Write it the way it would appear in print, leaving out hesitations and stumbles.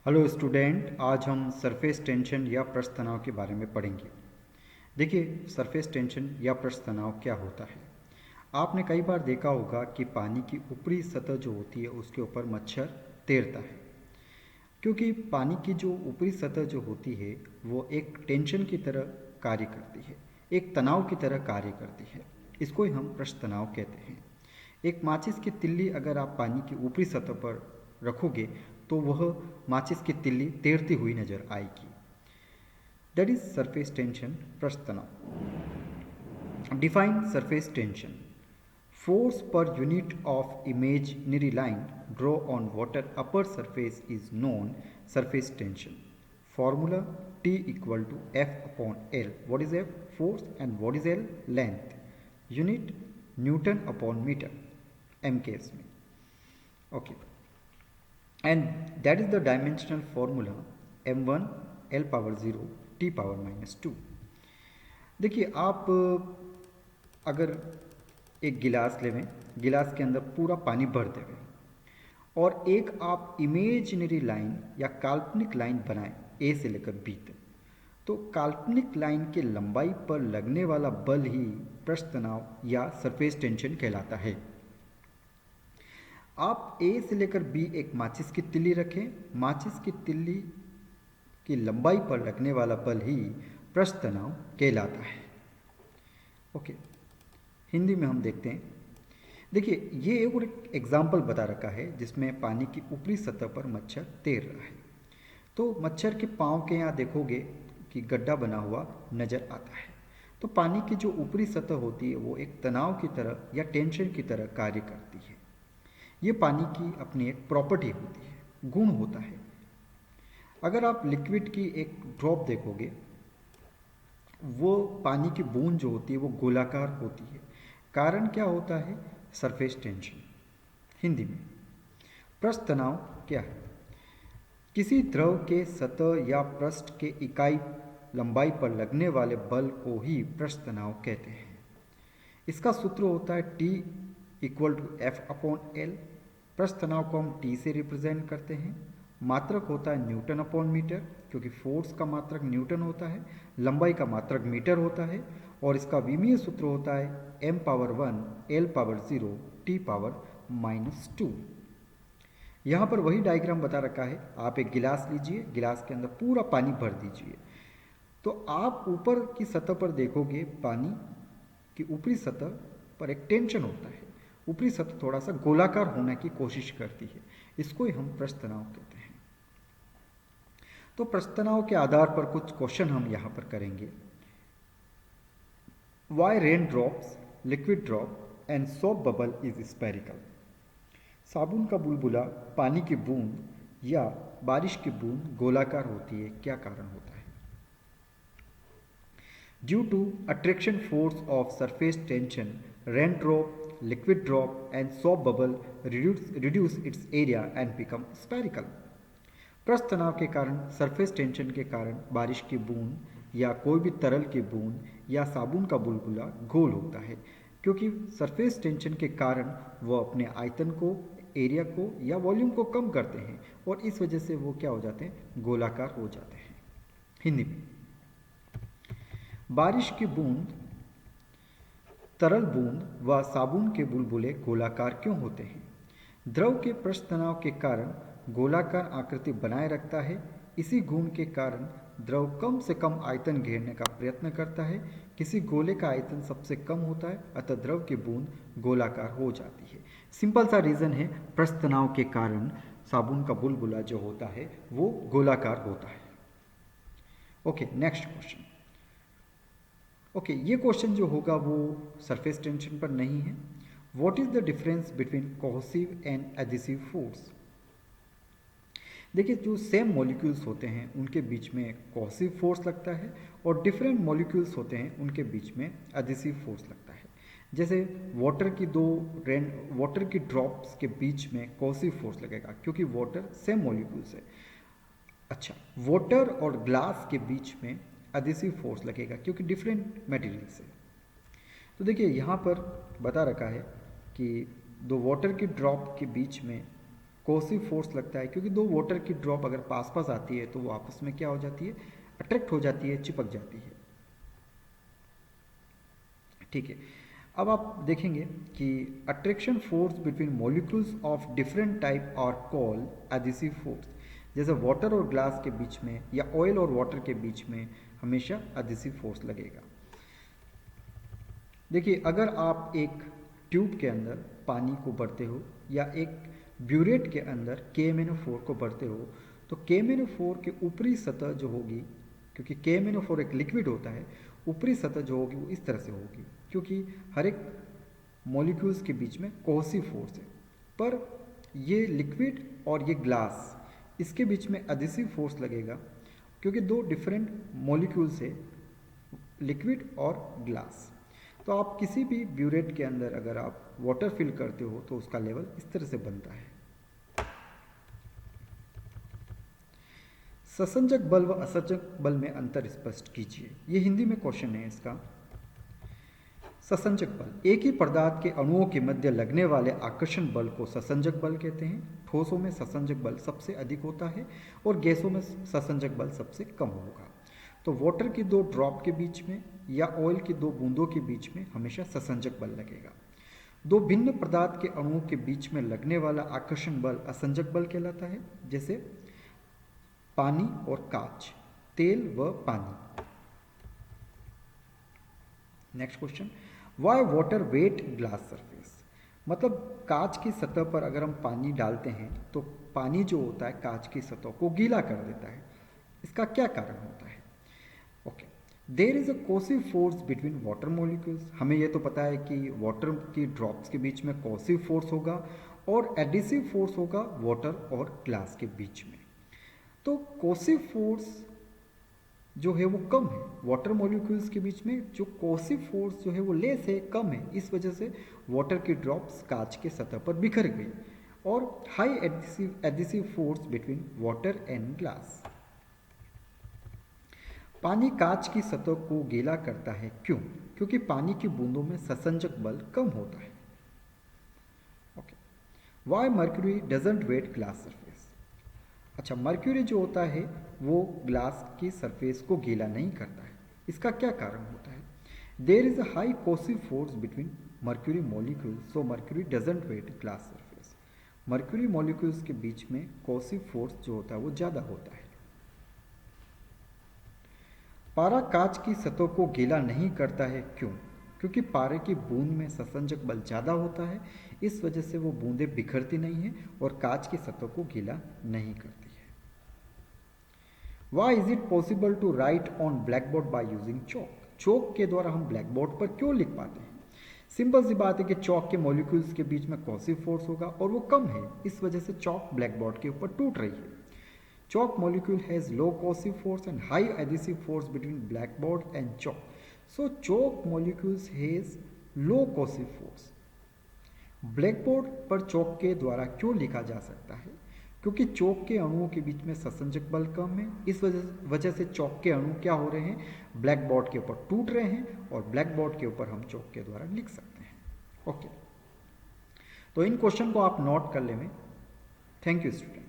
Hello student, आज हम surface tension या पृष्ठ तनाव के बारे में पढ़ेंगे। देखिए, सरफेस टेंशन या पृष्ठ तनाव क्या होता है। आपने कई बार देखा होगा कि पानी की ऊपरी सतह जो होती है उसके ऊपर मच्छर तैरता है, क्योंकि पानी की जो ऊपरी सतह जो होती है वो एक टेंशन की तरह कार्य करती है, एक तनाव की तरह कार्य करती है। इसको ही हम पृष्ठ तनाव कहते हैं। एक माचिस की तिल्ली अगर आप पानी की ऊपरी सतह पर रखोगे तो वह माचिस की तिल्ली तैरती हुई नजर आएगी। दैट इज सरफेस टेंशन, पृष्ठ तनाव। Define surface tension: force per unit of imaginary line draw on water upper surface is known surface tension. Formula: T equal to F upon L. What is F? Force. And what is L? Length. Unit: Newton upon meter. M case में. Okay. And that is the dimensional formula m1 L power 0 T power minus 2. देखिए, आप अगर एक गिलास लेवें, गिलास के अंदर पूरा पानी भर देवें और एक आप इमेजिनरी लाइन या काल्पनिक लाइन बनाएं ए से लेकर बी तक, तो काल्पनिक लाइन की लंबाई पर लगने वाला बल ही पृष्ठ तनाव या सरफेस टेंशन कहलाता है। आप ए से लेकर बी एक माचिस की तिल्ली रखें, माचिस की तिल्ली की लंबाई पर लगने वाला बल ही पृष्ठ तनाव कहलाता है। ओके, हिंदी में हम देखते हैं। देखिए, ये एक एग्जाम्पल बता रखा है जिसमें पानी की ऊपरी सतह पर मच्छर तैर रहा है। तो मच्छर के पाँव के यहाँ देखोगे कि गड्ढा बना हुआ नजर आता है। तो पानी की जो ऊपरी सतह होती है वो एक तनाव की तरह या टेंशन की तरह कार्य करती है। ये पानी की अपनी एक प्रॉपर्टी होती है, गुण होता है। अगर आप लिक्विड की एक ड्रॉप देखोगे, वो पानी की बूंद जो होती है वो गोलाकार होती है। कारण क्या होता है? Surface tension. हिंदी में पृष्ठ तनाव क्या है? किसी द्रव के सतह या पृष्ठ के इकाई लंबाई पर लगने वाले बल को ही पृष्ठ तनाव कहते हैं। इसका सूत्र होता है T equal to F upon L। पृष्ठ तनाव को हम T से रिप्रेजेंट करते हैं। मात्रक होता है न्यूटन अपॉन मीटर, क्योंकि फोर्स का मात्रक न्यूटन होता है, लंबाई का मात्रक मीटर होता है, और इसका विमीय सूत्र होता है m power 1 L power 0 T power minus 2। यहाँ पर वही डायग्राम बता रखा है। आप एक गिलास लीजिए, गिलास के अंदर पूरा पानी भर दीजिए, तो आप ऊपर की सतह पर देखोगे पानी की ऊपरी सतह पर एक टेंशन होता है। ऊपरी सतह थोड़ा सा गोलाकार होने की कोशिश करती है। इसको ही हम पृष्ठ तनाव कहते हैं। तो पृष्ठ तनाव के आधार पर कुछ क्वेश्चन हम यहाँ पर करेंगे। Why rain drops, liquid drop and soap bubble is spherical? साबुन का बुलबुला, पानी की बूंद या बारिश की बूंद गोलाकार होती है, क्या कारण होता है? Due to attraction force of surface tension, rain drop, liquid drop and soap bubble reduce its area and become spherical. पृष्ठ तनाव के कारण, सरफेस टेंशन के कारण बारिश की बूंद या कोई भी तरल की बूंद या साबुन का बुलबुला गोल होता है, क्योंकि सरफेस टेंशन के कारण वो अपने आयतन को, एरिया को या वॉल्यूम को कम करते हैं और इस वजह से वो क्या हो जाते हैं? गोलाकार हो जाते हैं। हिंदी में बारिश की बूंद, तरल बूंद व साबुन के बुलबुले गोलाकार क्यों होते हैं? द्रव के पृष्ठ तनाव के कारण गोलाकार आकृति बनाए रखता है। इसी गुण के कारण द्रव कम से कम आयतन घेरने का प्रयत्न करता है। किसी गोले का आयतन सबसे कम होता है, अतः द्रव की बूंद गोलाकार हो जाती है। सिंपल सा रीज़न है, पृष्ठ तनाव के कारण साबुन का बुलबुला जो होता है वो गोलाकार होता है। Okay, next question. ओके, ये क्वेश्चन जो होगा वो सरफेस टेंशन पर नहीं है। What is the difference between cohesive and adhesive force? देखिए, जो सेम मॉलिक्यूल्स होते हैं उनके बीच में कोहेसिव फोर्स लगता है और डिफरेंट मॉलिक्यूल्स होते हैं उनके बीच में एडिसिव फोर्स लगता है। जैसे वाटर की ड्रॉप्स के बीच में कोहेसिव फोर्स लगेगा, क्योंकि वाटर सेम मॉलिक्यूल्स है। अच्छा, वाटर और ग्लास के बीच में एडिसिव फोर्स लगेगा, क्योंकि डिफरेंट मटेरियल्स है। तो देखिए, यहाँ पर बता रखा है कि दो वाटर की ड्रॉप के बीच में कोसिव फोर्स लगता है, क्योंकि दो वाटर की ड्रॉप अगर पास पास आती है तो वो आपस में क्या हो जाती है, अट्रैक्ट हो जाती है, चिपक जाती है। ठीक है, अब आप देखेंगे कि attraction force between molecules of different type are called adhesive force. जैसे वाटर और ग्लास के बीच में या ऑयल और वाटर के बीच में हमेशा एडिसिव फोर्स लगेगा। देखिए, अगर आप एक ट्यूब के अंदर पानी को भरते हो या एक ब्यूरेट के अंदर KMnO4 को भरते हो, तो KMnO4 के ऊपरी सतह जो होगी, क्योंकि KMnO4 एक लिक्विड होता है, ऊपरी सतह जो होगी वो इस तरह से होगी, क्योंकि हर एक मॉलिक्यूल्स के बीच में कोहेसिव फोर्स है। पर ये लिक्विड और ये ग्लास, इसके बीच में एडिसिव फोर्स लगेगा, क्योंकि दो डिफरेंट मॉलिक्यूल्स है, लिक्विड और ग्लास। तो आप किसी भी ब्यूरेट के अंदर अगर आप वाटर फिल करते हो तो उसका लेवल इस तरह से बनता है। ससंजक बल व असंजक बल में अंतर स्पष्ट कीजिए। ये हिंदी में क्वेश्चन है इसका। ससंजक बल, एक ही पदार्थ के अणुओं के मध्य लगने वाले आकर्षण बल को ससंजक बल कहते हैं। ठोसों में ससंजक बल सबसे अधिक होता है और गैसों में ससंजक बल सबसे कम होगा। तो वाटर की दो ड्रॉप के बीच में या ऑयल की दो बूंदों के बीच में हमेशा ससंजक बल लगेगा। दो भिन्न पदार्थ के अणुओं के बीच में लगने वाला आकर्षण बल असंजक बल कहलाता है, जैसे पानी और कांच, तेल व पानी। Next question, Y water weight glass surface. मतलब कांच की सतह पर अगर हम पानी डालते हैं तो पानी जो होता है कांच की सतह को गीला कर देता है। इसका क्या कारण होता है? Okay, there is a cohesive force between water molecules. हमें यह तो पता है कि वाटर की ड्रॉप्स के बीच में कोसिव फोर्स होगा और एडिसिव फोर्स होगा वाटर और ग्लास के बीच में। तो कोसिव फोर्स जो है वो कम है, वाटर मॉलिक्यूल्स के बीच में जो कोसिव फोर्स जो है वो लेस है, कम है। इस वजह से वाटर की ड्रॉप्स कांच के सतह पर बिखर गई। और high adhesive force between water and glass. पानी कांच की सतह को गीला करता है, क्यों? क्योंकि पानी की बूंदों में ससंजक बल कम होता है। Okay, why mercury doesn't wet glass surface. अच्छा, मर्क्यूरी जो होता है वो ग्लास की सरफेस को गीला नहीं करता है। इसका क्या कारण होता है? There is a high cohesive force between mercury molecules, so mercury doesn't wet glass surface. Mercury molecules के बीच में कोसिव फोर्स जो होता है वो ज़्यादा होता है। पारा कांच की सतह को गीला नहीं करता है, क्यों? क्योंकि पारे की बूंद में ससंजक बल ज़्यादा होता है, इस वजह से वो बूंदें बिखरती नहीं हैं और कांच की सतह को गीला नहीं करती है। Why is it possible to write on blackboard by using chalk? चौक के द्वारा हम ब्लैक बोर्ड पर क्यों लिख पाते हैं? सिंपल सी बात है कि चौक के मॉलिक्यूल्स के बीच में कोसिव फोर्स होगा और वो कम है, इस वजह से चौक ब्लैक बोर्ड के ऊपर टूट रही है। Chalk molecule has low cohesive force and high adhesive force between blackboard and chalk. So chalk molecules has low cohesive force. Blackboard पर चौक के द्वारा क्यों लिखा जा सकता है? क्योंकि चौक के अणुओं के बीच में ससंजक बल कम है, इस वजह से चौक के अणु क्या हो रहे हैं, ब्लैकबोर्ड के ऊपर टूट रहे हैं और ब्लैकबोर्ड के ऊपर हम चौक के द्वारा लिख सकते हैं। ओके, तो इन क्वेश्चन को आप नोट कर लें। Thank you student.